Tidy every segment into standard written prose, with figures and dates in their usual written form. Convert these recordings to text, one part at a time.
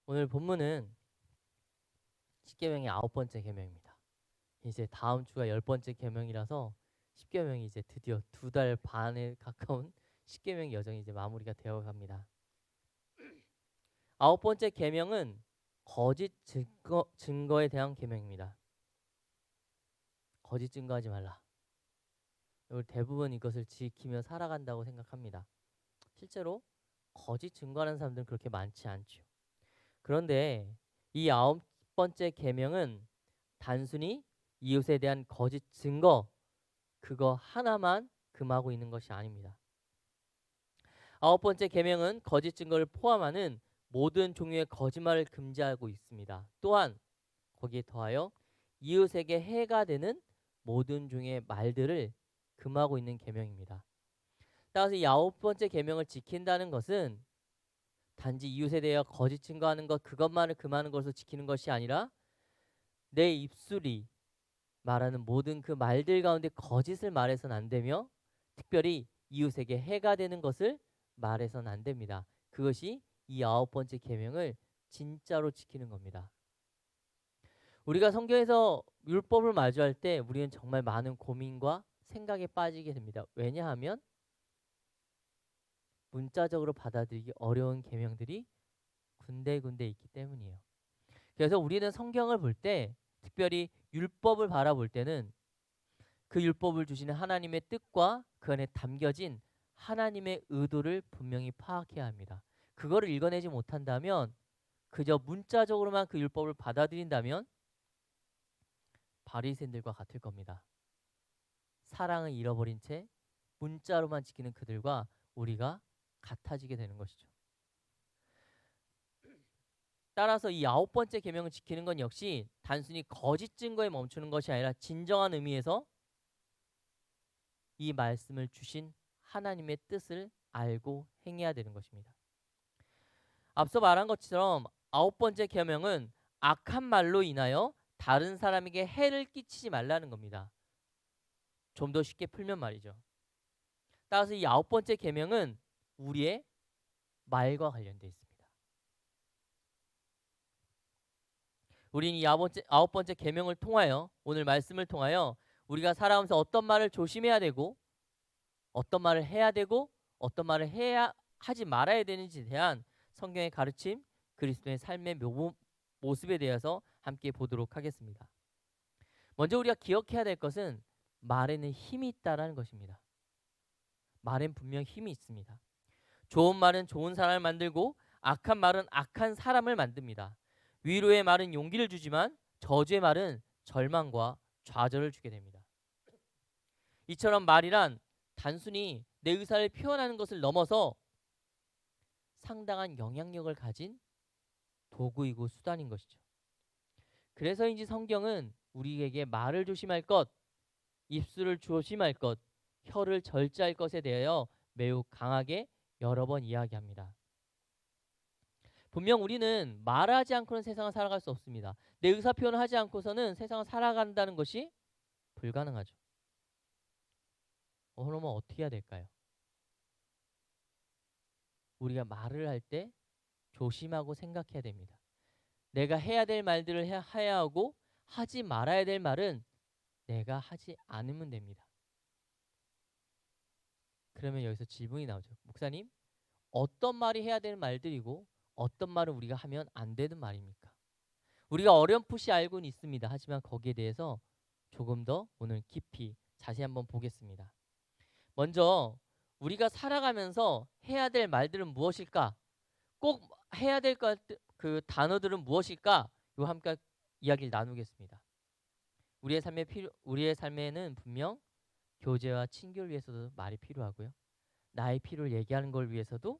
오늘 본문은 십계명의 9번째 계명입니다. 이제 다음 주가 10번째 계명이라서 십계명이 이제 드디어 2달 반에 가까운 십계명 여정이 이제 마무리가 되어 갑니다. 9번째 계명은 거짓 증거에 대한 계명입니다. 거짓 증거하지 말라. 우리 대부분 이것을 지키며 살아간다고 생각합니다. 실제로 거짓 증거하는 사람들은 그렇게 많지 않죠. 그런데 이 9번째 계명은 단순히 이웃에 대한 거짓 증거 그거 하나만 금하고 있는 것이 아닙니다. 9번째 계명은 거짓 증거를 포함하는 모든 종류의 거짓말을 금지하고 있습니다. 또한 거기에 더하여 이웃에게 해가 되는 모든 종류의 말들을 금하고 있는 계명입니다. 따라서 이 9번째 계명을 지킨다는 것은 단지 이웃에 대하여 거짓 증거하는 것 그것만을 금하는 것으로 지키는 것이 아니라 내 입술이 말하는 모든 그 말들 가운데 거짓을 말해서는 안 되며 특별히 이웃에게 해가 되는 것을 말해서는 안 됩니다. 그것이 이 9번째 계명을 진짜로 지키는 겁니다. 우리가 성경에서 율법을 마주할 때 우리는 정말 많은 고민과 생각에 빠지게 됩니다. 왜냐하면 문자적으로 받아들이기 어려운 계명들이 군데군데 있기 때문이에요. 그래서 우리는 성경을 볼 때 특별히 율법을 바라볼 때는 그 율법을 주시는 하나님의 뜻과 그 안에 담겨진 하나님의 의도를 분명히 파악해야 합니다. 그거를 읽어내지 못한다면 그저 문자적으로만 그 율법을 받아들인다면 바리새인들과 같을 겁니다. 사랑을 잃어버린 채 문자로만 지키는 그들과 우리가 같아지게 되는 것이죠. 따라서 이 9번째 계명을 지키는 건 역시 단순히 거짓 증거에 멈추는 것이 아니라 진정한 의미에서 이 말씀을 주신 하나님의 뜻을 알고 행해야 되는 것입니다. 앞서 말한 것처럼 9번째 계명은 악한 말로 인하여 다른 사람에게 해를 끼치지 말라는 겁니다. 좀 더 쉽게 풀면 말이죠. 따라서 이 9번째 계명은 우리의 말과 관련되어 있습니다. 우리는 이 9번째 계명을 통하여 오늘 말씀을 통하여 우리가 살아가면서 어떤 말을 조심해야 되고 어떤 말을 해야 되고 어떤 말을 해야 하지 말아야 되는지에 대한 성경의 가르침, 그리스도의 삶의 모습에 대해서 함께 보도록 하겠습니다. 먼저 우리가 기억해야 될 것은 말에는 힘이 있다라는 것입니다. 말엔 분명 힘이 있습니다. 좋은 말은 좋은 사람을 만들고 악한 말은 악한 사람을 만듭니다. 위로의 말은 용기를 주지만 저주의 말은 절망과 좌절을 주게 됩니다. 이처럼 말이란 단순히 내 의사를 표현하는 것을 넘어서 상당한 영향력을 가진 도구이고 수단인 것이죠. 그래서인지 성경은 우리에게 말을 조심할 것, 입술을 조심할 것, 혀를 절제할 것에 대하여 매우 강하게 여러 번 이야기합니다. 분명 우리는 말하지 않고는 세상을 살아갈 수 없습니다. 내 의사 표현을 하지 않고서는 세상을 살아간다는 것이 불가능하죠. 그러면 어떻게 해야 될까요? 우리가 말을 할 때 조심하고 생각해야 됩니다. 내가 해야 될 말들을 해야 하고 하지 말아야 될 말은 내가 하지 않으면 됩니다. 그러면 여기서 질문이 나오죠. 목사님, 어떤 말이 해야 되는 말들이고 어떤 말은 우리가 하면 안 되는 말입니까? 우리가 어렴풋이 알고는 있습니다. 하지만 거기에 대해서 조금 더 오늘 깊이 자세히 한번 보겠습니다. 먼저 우리가 살아가면서 해야 될 말들은 무엇일까? 꼭 해야 될 그 단어들은 무엇일까? 요 함께 이야기를 나누겠습니다. 우리의 삶에는 분명 교제와 친교를 위해서도 말이 필요하고요. 나의 필요를 얘기하는 걸 위해서도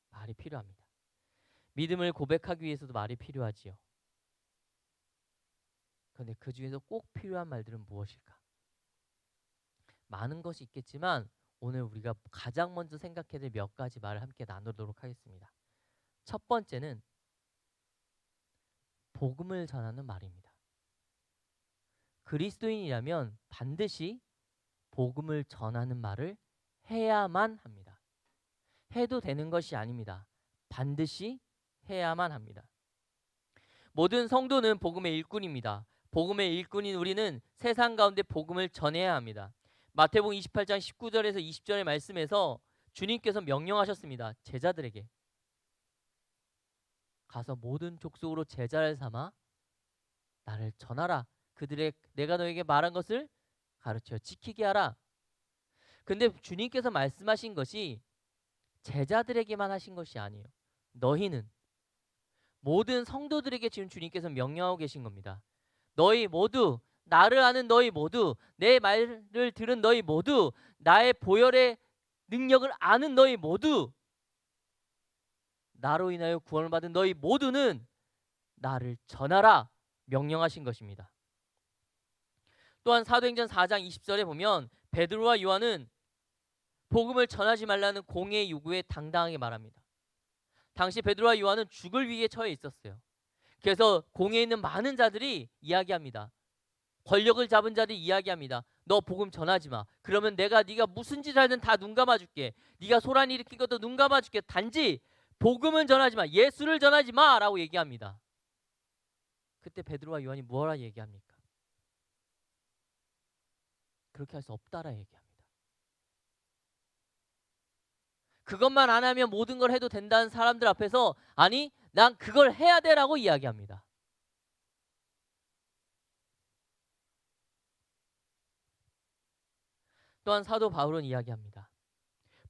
말이 필요합니다. 믿음을 고백하기 위해서도 말이 필요하지요. 그런데 그 중에서 꼭 필요한 말들은 무엇일까? 많은 것이 있겠지만 오늘 우리가 가장 먼저 생각해야 될 몇 가지 말을 함께 나누도록 하겠습니다. 첫 번째는 복음을 전하는 말입니다. 그리스도인이라면 반드시 복음을 전하는 말을 해야만 합니다. 해도 되는 것이 아닙니다. 반드시 해야만 합니다. 모든 성도는 복음의 일꾼입니다. 복음의 일꾼인 우리는 세상 가운데 복음을 전해야 합니다. 마태복음 28장 19절에서 20절의 말씀에서 주님께서 명령하셨습니다. 제자들에게 가서 모든 족속으로 제자를 삼아 나를 전하라. 그들의 내가 너에게 말한 것을 가르쳐 지키게 하라. 근데 주님께서 말씀하신 것이 제자들에게만 하신 것이 아니에요. 너희는 모든 성도들에게 지금 주님께서 명령하고 계신 겁니다. 너희 모두, 나를 아는 너희 모두, 내 말을 들은 너희 모두, 나의 보혈의 능력을 아는 너희 모두, 나로 인하여 구원을 받은 너희 모두는 나를 전하라 명령하신 것입니다. 또한 사도행전 4장 20절에 보면 베드로와 요한은 복음을 전하지 말라는 공의의 요구에 당당하게 말합니다. 당시 베드로와 요한은 죽을 위기에 처해 있었어요. 그래서 공회에 있는 많은 자들이 이야기합니다. 권력을 잡은 자들이 이야기합니다. 너 복음 전하지 마. 그러면 네가 무슨 짓을 하든 다 눈 감아줄게. 네가 소란 일으킨 것도 눈 감아줄게. 단지 복음은 전하지 마. 예수를 전하지 마 라고 얘기합니다. 그때 베드로와 요한이 뭐라 얘기합니까? 그렇게 할 수 없다라 얘기합니다. 그것만 안 하면 모든 걸 해도 된다는 사람들 앞에서 아니 난 그걸 해야 돼라고 이야기합니다. 또한 사도 바울은 이야기합니다.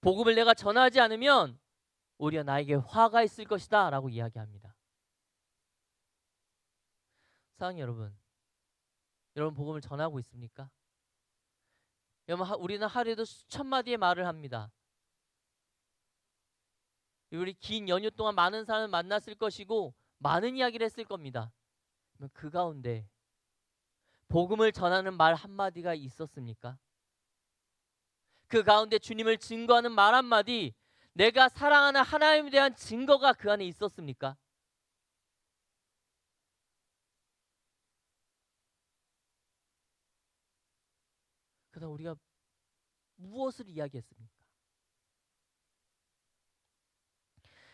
복음을 내가 전하지 않으면 오히려 나에게 화가 있을 것이다 라고 이야기합니다. 사랑하는 여러분 복음을 전하고 있습니까? 여러분 우리는 하루에도 수천 마디의 말을 합니다. 우리 긴 연휴 동안 많은 사람을 만났을 것이고 많은 이야기를 했을 겁니다. 그 가운데 복음을 전하는 말 한마디가 있었습니까? 그 가운데 주님을 증거하는 말 한마디, 내가 사랑하는 하나님에 대한 증거가 그 안에 있었습니까? 그다음 우리가 무엇을 이야기했습니까?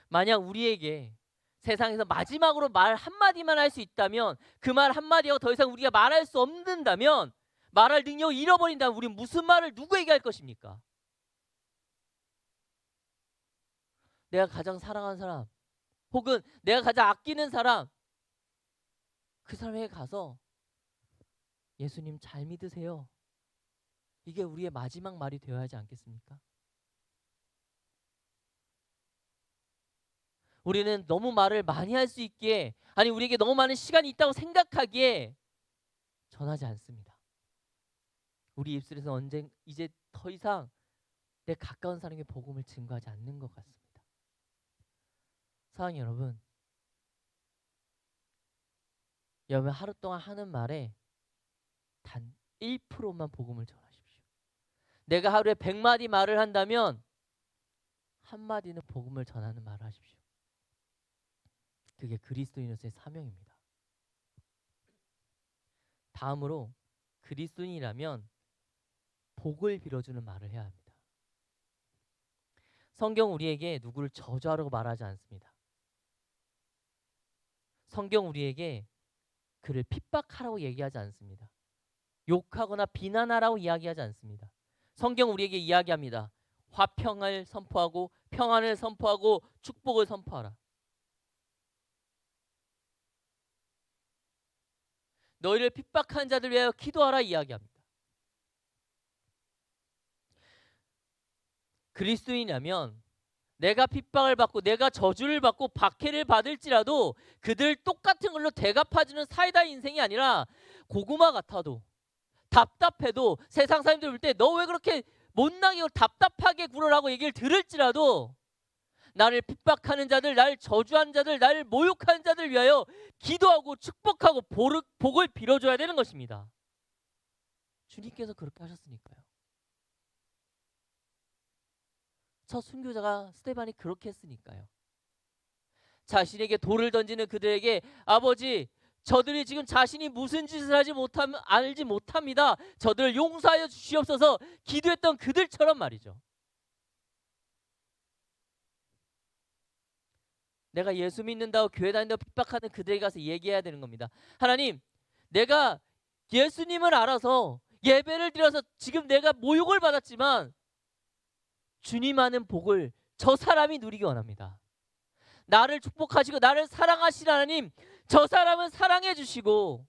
만약 우리에게 세상에서 마지막으로 말 한마디만 할 수 있다면 그 말 한마디하고 더 이상 우리가 말할 수 없는다면 말할 능력을 잃어버린다면 우리 무슨 말을 누구에게 할 것입니까? 내가 가장 사랑하는 사람 혹은 내가 가장 아끼는 사람 그 사람에게 가서 예수님 잘 믿으세요. 이게 우리의 마지막 말이 되어야 하지 않겠습니까? 우리는 너무 말을 많이 할 수 있기에 아니 우리에게 너무 많은 시간이 있다고 생각하기에 전하지 않습니다. 우리 입술에서 이제 더 이상 내 가까운 사람에게 복음을 증거하지 않는 것 같습니다. 사랑하는 여러분 하루 동안 하는 말에 단 1%만 복음을 전하십시오. 내가 하루에 100마디 말을 한다면 한마디는 복음을 전하는 말을 하십시오. 그게 그리스도인으로서의 사명입니다. 다음으로 그리스도인이라면 복을 빌어주는 말을 해야 합니다. 성경 우리에게 누구를 저주하라고 말하지 않습니다. 성경 우리에게 그를 핍박하라고 얘기하지 않습니다. 욕하거나 비난하라고 이야기하지 않습니다. 성경 우리에게 이야기합니다. 화평을 선포하고 평안을 선포하고 축복을 선포하라. 너희를 핍박하는 자들 위하여 기도하라 이야기합니다. 그리스도인이라면 내가 핍박을 받고 내가 저주를 받고 박해를 받을지라도 그들 똑같은 걸로 대갚아주는 사이다 인생이 아니라 고구마 같아도 답답해도 세상 사람들 볼 때 너 왜 그렇게 못나게 답답하게 굴어라고 얘기를 들을지라도 나를 핍박하는 자들, 나를 저주한 자들, 나를 모욕하는 자들 위하여 기도하고 축복하고 복을 빌어줘야 되는 것입니다. 주님께서 그렇게 하셨으니까요. 첫 순교자가 스데반이 그렇게 했으니까요. 자신에게 돌을 던지는 그들에게 아버지 저들이 지금 자신이 무슨 짓을 알지 못합니다. 저들을 용서하여 주시옵소서 기도했던 그들처럼 말이죠. 내가 예수 믿는다고 교회 다닌다고 핍박하는 그들에게 가서 얘기해야 되는 겁니다. 하나님, 내가 예수님을 알아서 예배를 드려서 지금 내가 모욕을 받았지만 주님 아는 복을 저 사람이 누리기 원합니다. 나를 축복하시고 나를 사랑하시는 하나님, 저 사람은 사랑해 주시고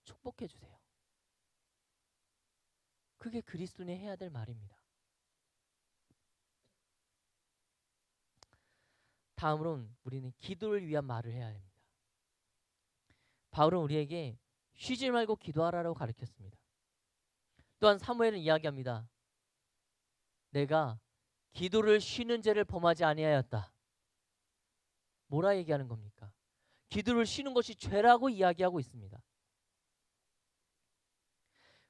축복해 주세요. 그게 그리스도인이 해야 될 말입니다. 다음으로는 우리는 기도를 위한 말을 해야 합니다. 바울은 우리에게 쉬지 말고 기도하라고 가르쳤습니다. 또한 사무엘은 이야기합니다. 내가 기도를 쉬는 죄를 범하지 아니하였다. 뭐라 얘기하는 겁니까? 기도를 쉬는 것이 죄라고 이야기하고 있습니다.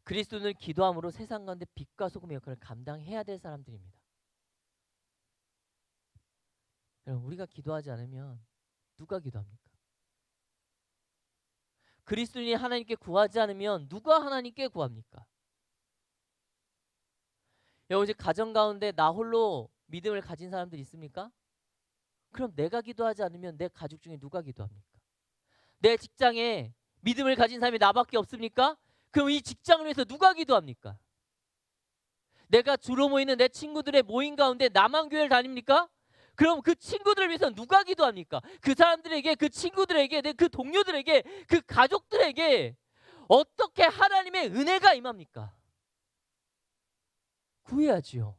그리스도는 기도함으로 세상 가운데 빛과 소금의 역할을 감당해야 될 사람들입니다. 여러분, 우리가 기도하지 않으면 누가 기도합니까? 그리스도인이 하나님께 구하지 않으면 누가 하나님께 구합니까? 여러분, 이제 가정 가운데 나 홀로 믿음을 가진 사람들이 있습니까? 그럼 내가 기도하지 않으면 내 가족 중에 누가 기도합니까? 내 직장에 믿음을 가진 사람이 나밖에 없습니까? 그럼 이 직장을 위해서 누가 기도합니까? 내가 주로 모이는 내 친구들의 모임 가운데 나만 교회를 다닙니까? 그럼 그 친구들을 위해서 누가 기도합니까? 그 사람들에게, 그 친구들에게, 그 동료들에게, 그 가족들에게 어떻게 하나님의 은혜가 임합니까? 구해야지요.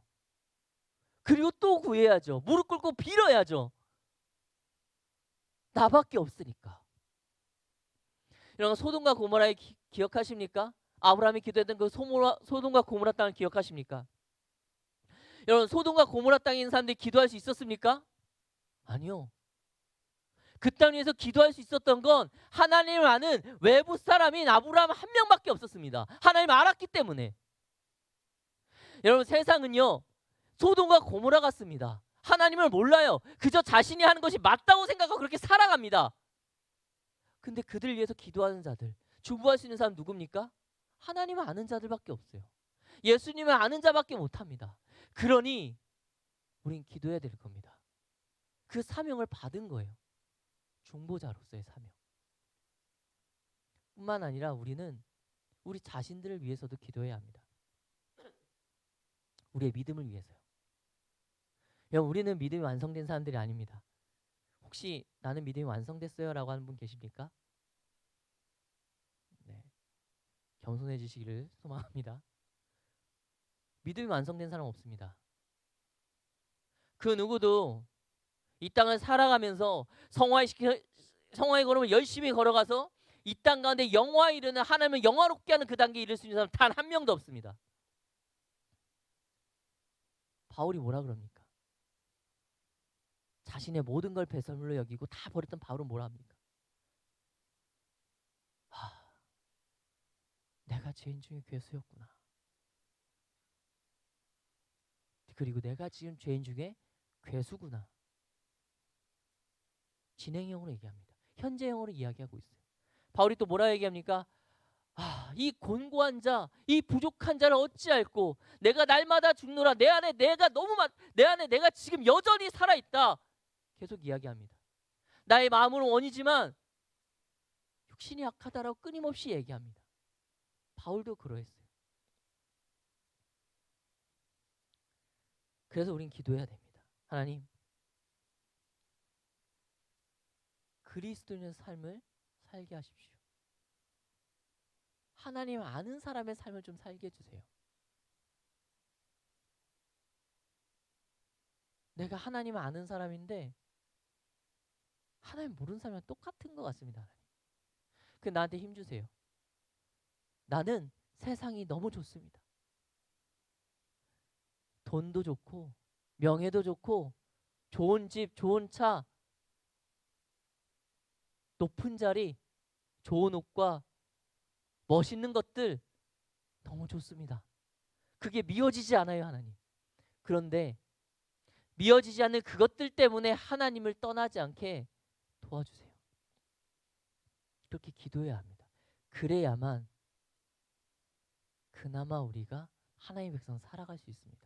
그리고 또 구해야죠. 무릎 꿇고 빌어야죠. 나밖에 없으니까. 여러분, 소돔과 고모라의 기억하십니까? 아브라함이 기도했던 그 소돔과 고모라 땅을 기억하십니까? 여러분, 소돔과 고모라 땅에 있는 사람들이 기도할 수 있었습니까? 아니요. 그 땅 위에서 기도할 수 있었던 건 하나님을 아는 외부 사람인 아브라함 한 명밖에 없었습니다. 하나님 알았기 때문에. 여러분, 세상은요, 소돔과 고모라 같습니다. 하나님을 몰라요. 그저 자신이 하는 것이 맞다고 생각하고 그렇게 살아갑니다. 근데 그들을 위해서 기도하는 자들, 중보할 수 있는 사람 누굽니까? 하나님을 아는 자들밖에 없어요. 예수님을 아는 자밖에 못합니다. 그러니 우린 기도해야 될 겁니다. 그 사명을 받은 거예요. 중보자로서의 사명. 뿐만 아니라 우리는 우리 자신들을 위해서도 기도해야 합니다. 우리의 믿음을 위해서요. 여러분, 우리는 믿음이 완성된 사람들이 아닙니다. 혹시 나는 믿음이 완성됐어요? 라고 하는 분 계십니까? 네, 겸손해지시기를 소망합니다. 믿음이 완성된 사람 없습니다. 그 누구도 이 땅을 살아가면서 성화의 걸음을 열심히 걸어가서 이 땅 가운데 영화에 이르는 하나님을 영화롭게 하는 그 단계에 이를 수 있는 사람 단 한 명도 없습니다. 바울이 뭐라 그럽니까? 자신의 모든 걸 배설물로 여기고 다 버렸던 바울은 뭐라 합니까? 내가 죄인 중에 괴수였구나. 그리고 내가 지금 죄인 중에 괴수구나. 진행형으로 얘기합니다. 현재형으로 이야기하고 있어요. 바울이 또 뭐라 얘기합니까? 이 곤고한 자, 이 부족한 자를 어찌할꼬? 내가 날마다 죽노라. 내 안에 내가 지금 여전히 살아있다. 계속 이야기합니다. 나의 마음은 원이지만 육신이 약하다라고 끊임없이 얘기합니다. 바울도 그러했어요. 그래서 우린 기도해야 됩니다. 하나님, 그리스도인의 삶을 살게 하십시오. 하나님 아는 사람의 삶을 좀 살게 해주세요. 내가 하나님 아는 사람인데 하나님 모르는 사람이랑 똑같은 것 같습니다. 하나님. 그 나한테 힘주세요. 나는 세상이 너무 좋습니다. 돈도 좋고 명예도 좋고 좋은 집, 좋은 차, 높은 자리, 좋은 옷과 멋있는 것들 너무 좋습니다. 그게 미워지지 않아요, 하나님. 그런데 미워지지 않는 그것들 때문에 하나님을 떠나지 않게 도와주세요. 그렇게 기도해야 합니다. 그래야만 그나마 우리가 하나님의 백성 살아갈 수 있습니다.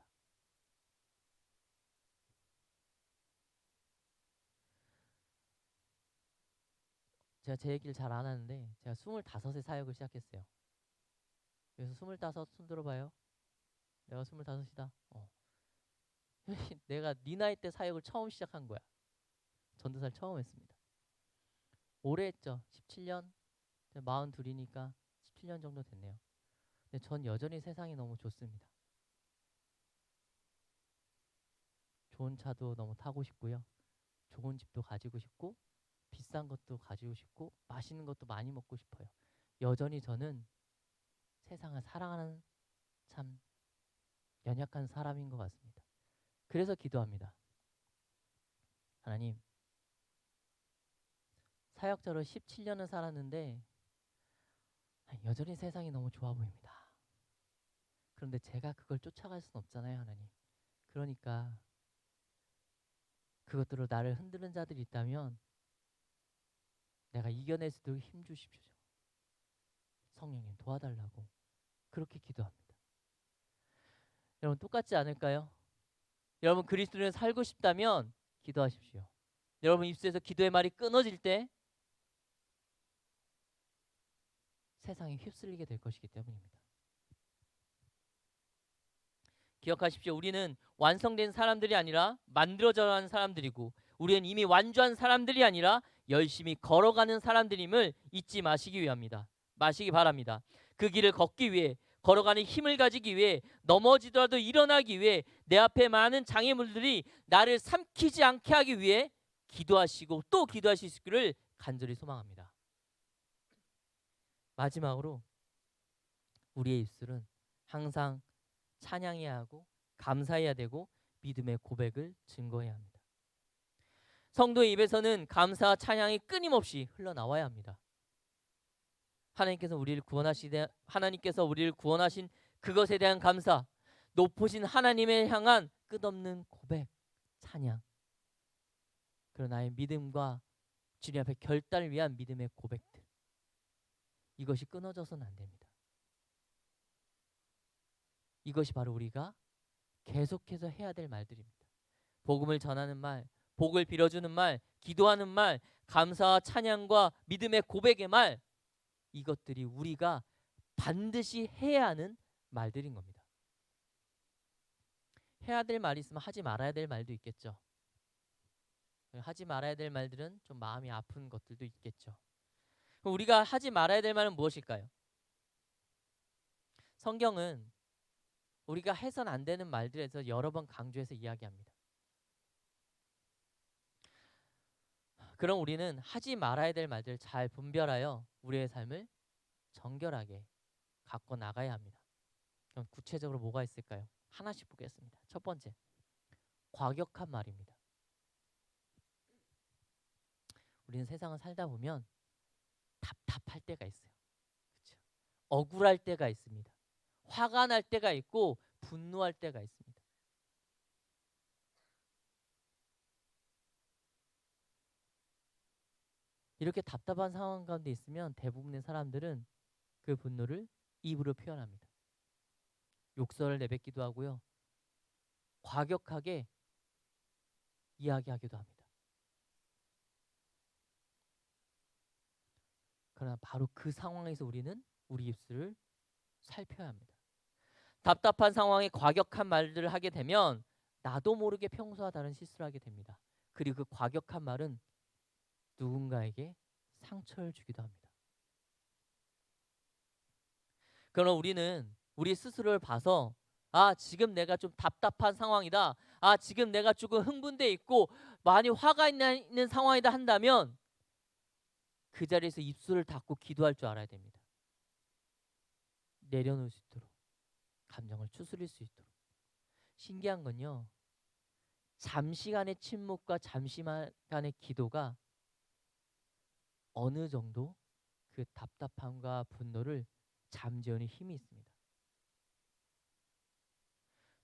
제가 제 얘기를 잘 안 하는데 제가 25세 사역을 시작했어요. 그래서 25 손 들어봐요. 내가 25이다. 내가 네 나이 때 사역을 처음 시작한 거야. 전도사를 처음 했습니다. 오래 했죠. 17년. 42이니까 17년 정도 됐네요. 근데 전 여전히 세상이 너무 좋습니다. 좋은 차도 너무 타고 싶고요. 좋은 집도 가지고 싶고 비싼 것도 가지고 싶고 맛있는 것도 많이 먹고 싶어요. 여전히 저는 세상을 사랑하는 참 연약한 사람인 것 같습니다. 그래서 기도합니다. 하나님, 사역자로 17년을 살았는데 여전히 세상이 너무 좋아 보입니다. 그런데 제가 그걸 쫓아갈 수는 없잖아요, 하나님. 그러니까 그것들로 나를 흔드는 자들이 있다면 내가 이겨낼 수 있도록 힘 주십시오. 성령님 도와달라고 그렇게 기도합니다. 여러분 똑같지 않을까요? 여러분 그리스도인을 살고 싶다면 기도하십시오. 여러분 입술에서 기도의 말이 끊어질 때 세상에 휩쓸리게 될 것이기 때문입니다. 기억하십시오. 우리는 완성된 사람들이 아니라 만들어져가는 사람들이고 우리는 이미 완주한 사람들이 아니라 열심히 걸어가는 사람들임을 잊지 마시기 바랍니다. 그 길을 걷기 위해 걸어가는 힘을 가지기 위해 넘어지더라도 일어나기 위해 내 앞에 많은 장애물들이 나를 삼키지 않게 하기 위해 기도하시고 또 기도하실 수 있기를 간절히 소망합니다. 마지막으로 우리의 입술은 항상 찬양해야 하고 감사해야 되고 믿음의 고백을 증거해야 합니다. 성도의 입에서는 감사와 찬양이 끊임없이 흘러나와야 합니다. 하나님께서 우리를 구원하신 그것에 대한 감사, 높으신 하나님을 향한 끝없는 고백, 찬양. 그런 나의 믿음과 주님 앞에 결단을 위한 믿음의 고백들. 이것이 끊어져서는 안 됩니다. 이것이 바로 우리가 계속해서 해야 될 말들입니다. 복음을 전하는 말, 복을 빌어주는 말, 기도하는 말, 감사와 찬양과 믿음의 고백의 말, 이것들이 우리가 반드시 해야 하는 말들인 겁니다. 해야 될 말이 있으면 하지 말아야 될 말도 있겠죠. 하지 말아야 될 말들은 좀 마음이 아픈 것들도 있겠죠. 그럼 우리가 하지 말아야 될 말은 무엇일까요? 성경은 우리가 해선 안 되는 말들에서 여러 번 강조해서 이야기합니다. 그럼 우리는 하지 말아야 될 말들을 잘 분별하여 우리의 삶을 정결하게 갖고 나가야 합니다. 그럼 구체적으로 뭐가 있을까요? 하나씩 보겠습니다. 첫 번째, 과격한 말입니다. 우리는 세상을 살다 보면 답답할 때가 있어요. 그렇죠? 억울할 때가 있습니다. 화가 날 때가 있고 분노할 때가 있습니다. 이렇게 답답한 상황 가운데 있으면 대부분의 사람들은 그 분노를 입으로 표현합니다. 욕설을 내뱉기도 하고요. 과격하게 이야기하기도 합니다. 그러나 바로 그 상황에서 우리는 우리 입술을 살펴야 합니다. 답답한 상황에 과격한 말들을 하게 되면 나도 모르게 평소와 다른 실수를 하게 됩니다. 그리고 그 과격한 말은 누군가에게 상처를 주기도 합니다. 그러나 우리는 우리 스스로를 봐서 지금 내가 좀 답답한 상황이다. 지금 내가 조금 흥분돼 있고 많이 화가 있는 상황이다 한다면 그 자리에서 입술을 닫고 기도할 줄 알아야 됩니다. 내려놓을 수 있도록, 감정을 추스릴 수 있도록. 신기한 건요, 잠시간의 침묵과 잠시간의 기도가 어느 정도 그 답답함과 분노를 잠재우는 힘이 있습니다.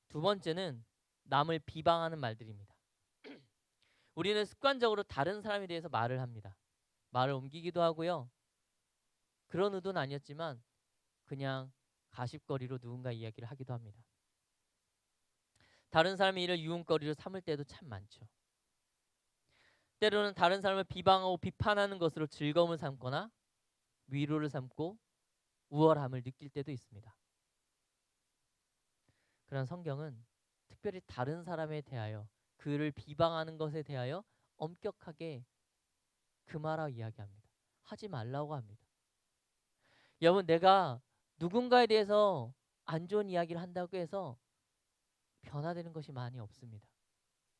두 번째는 남을 비방하는 말들입니다. 우리는 습관적으로 다른 사람에 대해서 말을 합니다. 말을 옮기기도 하고요. 그런 의도는 아니었지만 그냥 가십거리로 누군가 이야기를 하기도 합니다. 다른 사람의 일을 유흥거리로 삼을 때도 참 많죠. 때로는 다른 사람을 비방하고 비판하는 것으로 즐거움을 삼거나 위로를 삼고 우월함을 느낄 때도 있습니다. 그러나 성경은 특별히 다른 사람에 대하여 그를 비방하는 것에 대하여 엄격하게 금하라고 이야기합니다. 하지 말라고 합니다. 여러분, 내가 누군가에 대해서 안 좋은 이야기를 한다고 해서 변화되는 것이 많이 없습니다.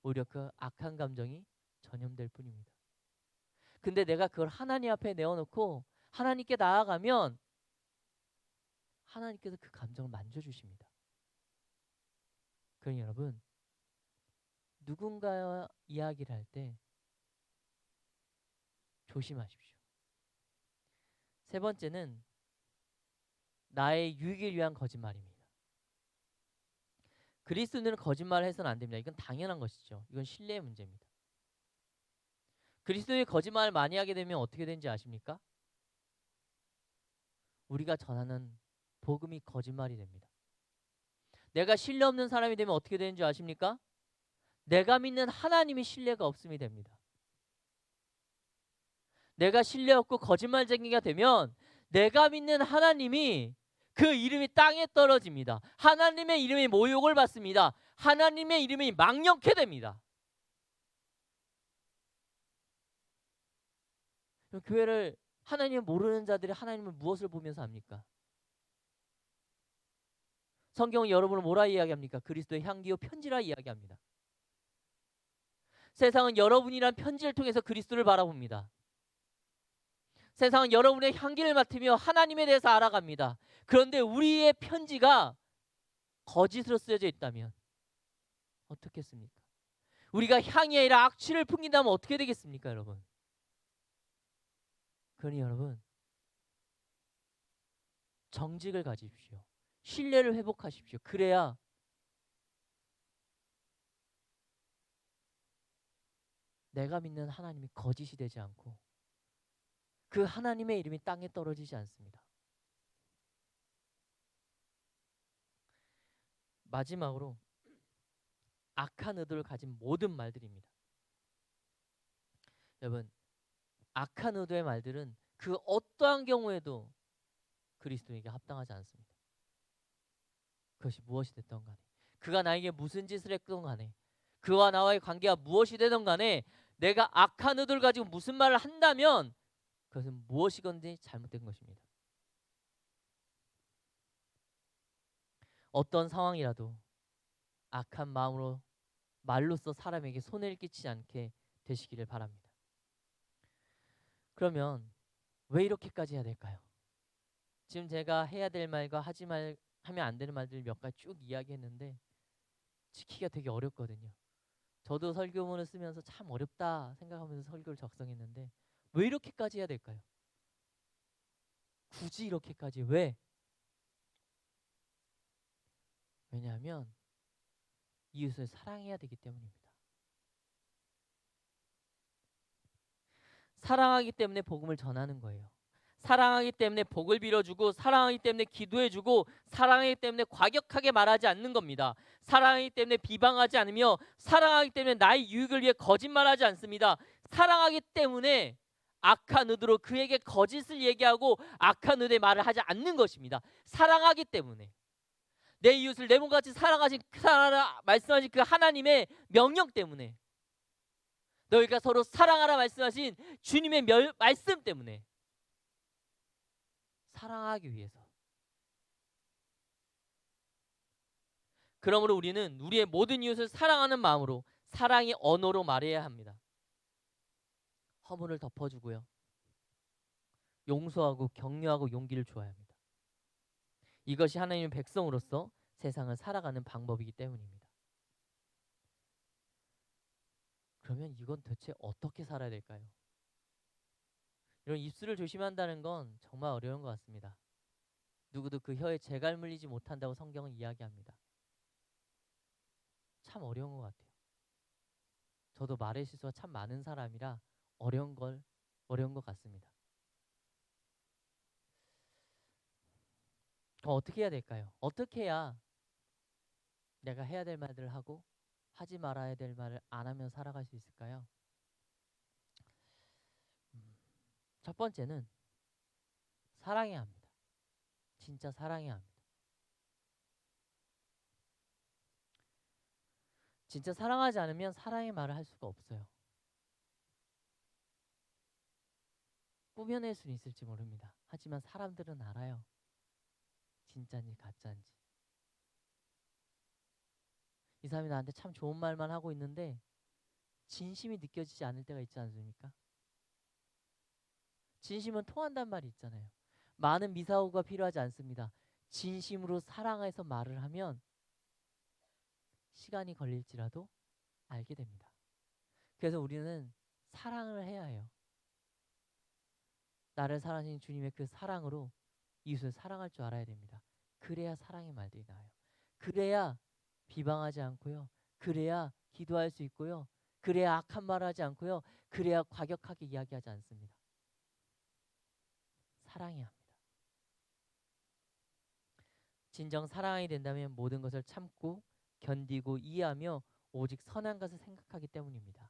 오히려 그 악한 감정이 전염될 뿐입니다. 근데 내가 그걸 하나님 앞에 내어놓고 하나님께 나아가면 하나님께서 그 감정을 만져주십니다. 그러니 여러분, 누군가와 이야기를 할 때 조심하십시오. 세 번째는 나의 유익을 위한 거짓말입니다. 그리스도인은 거짓말을 해서는 안 됩니다. 이건 당연한 것이죠. 이건 신뢰의 문제입니다. 그리스도인이 거짓말을 많이 하게 되면 어떻게 되는지 아십니까? 우리가 전하는 복음이 거짓말이 됩니다. 내가 신뢰 없는 사람이 되면 어떻게 되는지 아십니까? 내가 믿는 하나님이 신뢰가 없음이 됩니다. 내가 신뢰 없고 거짓말쟁이가 되면 내가 믿는 하나님이 그 이름이 땅에 떨어집니다. 하나님의 이름이 모욕을 받습니다. 하나님의 이름이 망령케 됩니다. 교회를 하나님을 모르는 자들이 하나님을 무엇을 보면서 합니까? 성경은 여러분을 뭐라 이야기합니까? 그리스도의 향기요 편지라 이야기합니다. 세상은 여러분이란 편지를 통해서 그리스도를 바라봅니다. 세상은 여러분의 향기를 맡으며 하나님에 대해서 알아갑니다. 그런데 우리의 편지가 거짓으로 쓰여져 있다면 어떻겠습니까? 우리가 향이 아니라 악취를 풍긴다면 어떻게 되겠습니까, 여러분? 그러니 여러분, 정직을 가지십시오. 신뢰를 회복하십시오. 그래야 내가 믿는 하나님이 거짓이 되지 않고 그 하나님의 이름이 땅에 떨어지지 않습니다. 마지막으로 악한 의도를 가진 모든 말들입니다. 여러분, 악한 의도의 말들은 그 어떠한 경우에도 그리스도에게 합당하지 않습니다. 그것이 무엇이 됐던 간에, 그가 나에게 무슨 짓을 했던 간에, 그와 나와의 관계가 무엇이 되던 간에 내가 악한 의도를 가지고 무슨 말을 한다면 그것은 무엇이건지 잘못된 것입니다. 어떤 상황이라도 악한 마음으로 말로써 사람에게 손해를 끼치지 않게 되시기를 바랍니다. 그러면 왜 이렇게까지 해야 될까요? 지금 제가 해야 될 말과 하면 안 되는 말들 몇 가지 쭉 이야기했는데 지키기가 되게 어렵거든요. 저도 설교문을 쓰면서 참 어렵다 생각하면서 설교를 작성했는데 왜 이렇게까지 해야 될까요? 굳이 이렇게까지 왜? 왜냐하면 이웃을 사랑해야 되기 때문입니다. 사랑하기 때문에 복음을 전하는 거예요. 사랑하기 때문에 복을 빌어주고, 사랑하기 때문에 기도해주고, 사랑하기 때문에 과격하게 말하지 않는 겁니다. 사랑하기 때문에 비방하지 않으며, 사랑하기 때문에 나의 유익을 위해 거짓말하지 않습니다. 사랑하기 때문에 악한 의도로 그에게 거짓을 얘기하고 악한 의도의 말을 하지 않는 것입니다. 사랑하기 때문에 내 이웃을 내 몸같이 사랑하신 말씀하신 그 하나님의 명령 때문에, 너희가 서로 사랑하라 말씀하신 주님의 말씀 때문에 사랑하기 위해서. 그러므로 우리는 우리의 모든 이웃을 사랑하는 마음으로 사랑의 언어로 말해야 합니다. 허물을 덮어주고요, 용서하고 격려하고 용기를 주어야 합니다. 이것이 하나님의 백성으로서 세상을 살아가는 방법이기 때문입니다. 그러면 이건 대체 어떻게 살아야 될까요? 이런 입술을 조심한다는 건 정말 어려운 것 같습니다. 누구도 그 혀에 재갈 물리지 못한다고 성경은 이야기합니다. 참 어려운 것 같아요. 저도 말의 실수가 참 많은 사람이라 어려운 것 같습니다. 어떻게 해야 될까요? 어떻게 해야 내가 해야 될 말들을 하고 하지 말아야 될 말을 안 하며 살아갈 수 있을까요? 첫 번째는 사랑해야 합니다. 진짜 사랑해야 합니다. 진짜 사랑하지 않으면 사랑의 말을 할 수가 없어요. 꾸며낼 수는 있을지 모릅니다. 하지만 사람들은 알아요. 진짜인지 가짜인지. 이 사람이 나한테 참 좋은 말만 하고 있는데 진심이 느껴지지 않을 때가 있지 않습니까? 진심은 통한다는 말이 있잖아요. 많은 미사오가 필요하지 않습니다. 진심으로 사랑해서 말을 하면 시간이 걸릴지라도 알게 됩니다. 그래서 우리는 사랑을 해야 해요. 나를 사랑하신 주님의 그 사랑으로 이웃을 사랑할 줄 알아야 됩니다. 그래야 사랑의 말들이 나와요. 그래야 비방하지 않고요. 그래야 기도할 수 있고요. 그래야 악한 말을 하지 않고요. 그래야 과격하게 이야기하지 않습니다. 사랑해야 합니다. 진정 사랑이 된다면 모든 것을 참고 견디고 이해하며 오직 선한 것을 생각하기 때문입니다.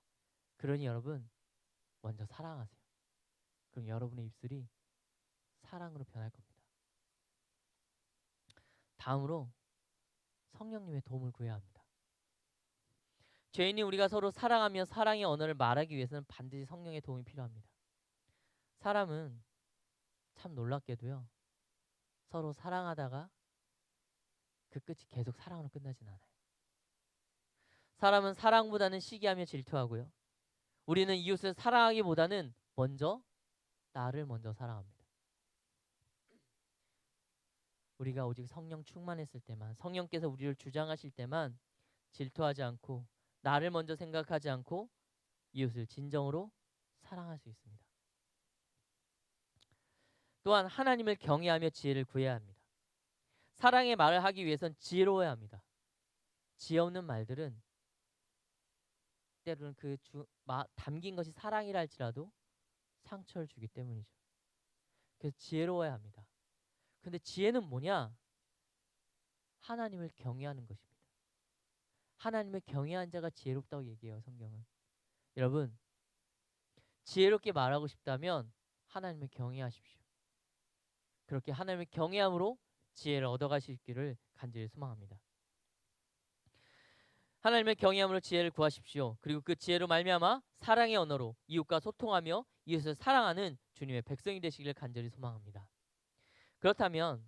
그러니 여러분 먼저 사랑하세요. 그럼 여러분의 입술이 사랑으로 변할 겁니다. 다음으로 성령님의 도움을 구해야 합니다. 죄인이 우리가 서로 사랑하며 사랑의 언어를 말하기 위해서는 반드시 성령의 도움이 필요합니다. 사람은 참 놀랍게도요. 서로 사랑하다가 그 끝이 계속 사랑으로 끝나진 않아요. 사람은 사랑보다는 시기하며 질투하고요. 우리는 이웃을 사랑하기보다는 먼저 나를 먼저 사랑합니다. 우리가 오직 성령 충만했을 때만, 성령께서 우리를 주장하실 때만 질투하지 않고 나를 먼저 생각하지 않고 이웃을 진정으로 사랑할 수 있습니다. 또한 하나님을 경외하며 지혜를 구해야 합니다. 사랑의 말을 하기 위해선 지혜로워야 합니다. 지혜 없는 말들은 때로는 담긴 것이 사랑이라 할지라도 상처를 주기 때문이죠. 그래서 지혜로워야 합니다. 근데 지혜는 뭐냐? 하나님을 경외하는 것입니다. 하나님을 경외한 자가 지혜롭다고 얘기해요, 성경은. 여러분, 지혜롭게 말하고 싶다면 하나님을 경외하십시오. 그렇게 하나님을 경외함으로 지혜를 얻어가시기를 간절히 소망합니다. 하나님의 경외함으로 지혜를 구하십시오. 그리고 그 지혜로 말미암아 사랑의 언어로 이웃과 소통하며 이웃을 사랑하는 주님의 백성이 되시기를 간절히 소망합니다. 그렇다면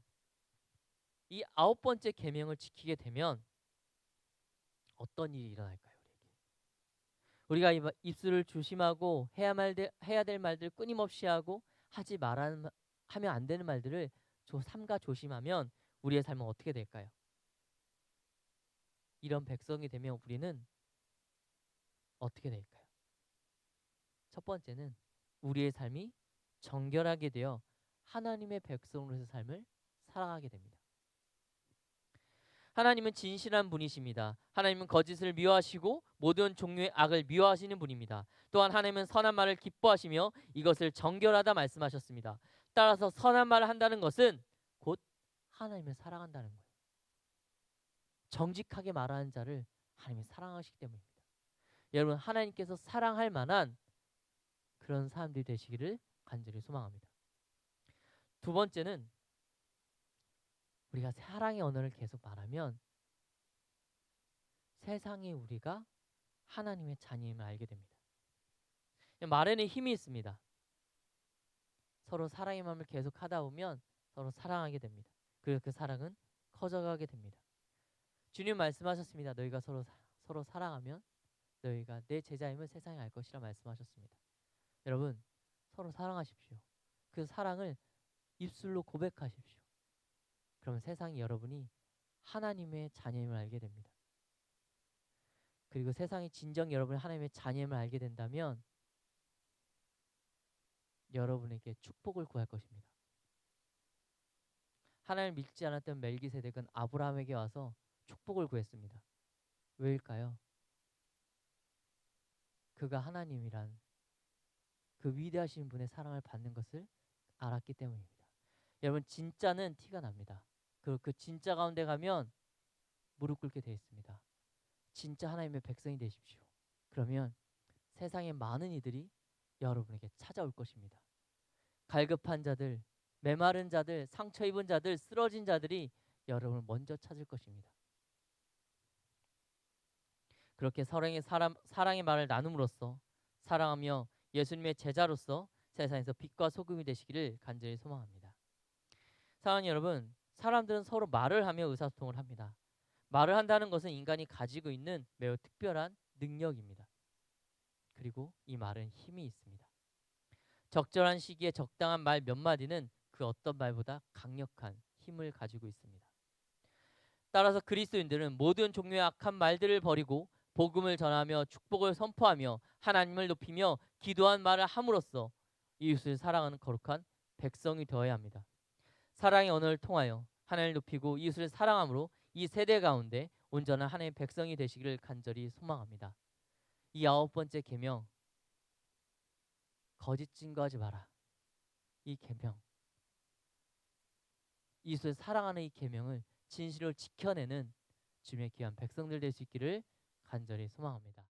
이 9번째 계명을 지키게 되면 어떤 일이 일어날까요? 우리가 입술을 조심하고 해야 될 말들 끊임없이 하고 하면 안 되는 말들을 삼가 조심하면 우리의 삶은 어떻게 될까요? 이런 백성이 되면 우리는 어떻게 될까요? 첫 번째는 우리의 삶이 정결하게 되어 하나님의 백성으로서 삶을 살아가게 됩니다. 하나님은 진실한 분이십니다. 하나님은 거짓을 미워하시고 모든 종류의 악을 미워하시는 분입니다. 또한 하나님은 선한 말을 기뻐하시며 이것을 정결하다 말씀하셨습니다. 따라서 선한 말을 한다는 것은 곧 하나님을 사랑한다는 거예요. 정직하게 말하는 자를 하나님이 사랑하시기 때문입니다. 여러분, 하나님께서 사랑할 만한 그런 사람들이 되시기를 간절히 소망합니다. 두 번째는 우리가 사랑의 언어를 계속 말하면 세상에 우리가 하나님의 자녀임을 알게 됩니다. 말에는 힘이 있습니다. 서로 사랑의 마음을 계속 하다 보면 서로 사랑하게 됩니다. 그리고 그 사랑은 커져가게 됩니다. 주님 말씀하셨습니다. 너희가 서로 사랑하면 너희가 내 제자임을 세상에 알 것이라 말씀하셨습니다. 여러분, 서로 사랑하십시오. 그 사랑을 입술로 고백하십시오. 그러면 세상이 여러분이 하나님의 자녀임을 알게 됩니다. 그리고 세상이 진정 여러분이 하나님의 자녀임을 알게 된다면 여러분에게 축복을 구할 것입니다. 하나님을 믿지 않았던 멜기세덱은 아브라함에게 와서 축복을 구했습니다. 왜일까요? 그가 하나님이란 그 위대하신 분의 사랑을 받는 것을 알았기 때문입니다. 여러분, 진짜는 티가 납니다. 그 진짜 가운데 가면 무릎 꿇게 되어 있습니다. 진짜 하나님의 백성이 되십시오. 그러면 세상의 많은 이들이 여러분에게 찾아올 것입니다. 갈급한 자들, 메마른 자들, 상처 입은 자들, 쓰러진 자들이 여러분을 먼저 찾을 것입니다. 그렇게 사랑의 말을 나눔으로써 사랑하며 예수님의 제자로서 세상에서 빛과 소금이 되시기를 간절히 소망합니다. 사랑하는 여러분, 사람들은 서로 말을 하며 의사소통을 합니다. 말을 한다는 것은 인간이 가지고 있는 매우 특별한 능력입니다. 그리고 이 말은 힘이 있습니다. 적절한 시기에 적당한 말 몇 마디는 그 어떤 말보다 강력한 힘을 가지고 있습니다. 따라서 그리스도인들은 모든 종류의 악한 말들을 버리고 복음을 전하며 축복을 선포하며 하나님을 높이며 기도한 말을 함으로써 이웃을 사랑하는 거룩한 백성이 되어야 합니다. 사랑의 언어를 통하여 하나님을 높이고 이웃을 사랑함으로 이 세대 가운데 온전한 하나님의 백성이 되시기를 간절히 소망합니다. 이 9번째 계명, 거짓 증거하지 마라. 이 계명, 이웃을 사랑하는 이 계명을 진실을 지켜내는 주님의 귀한 백성들 될 수 있기를 간절히 소망합니다.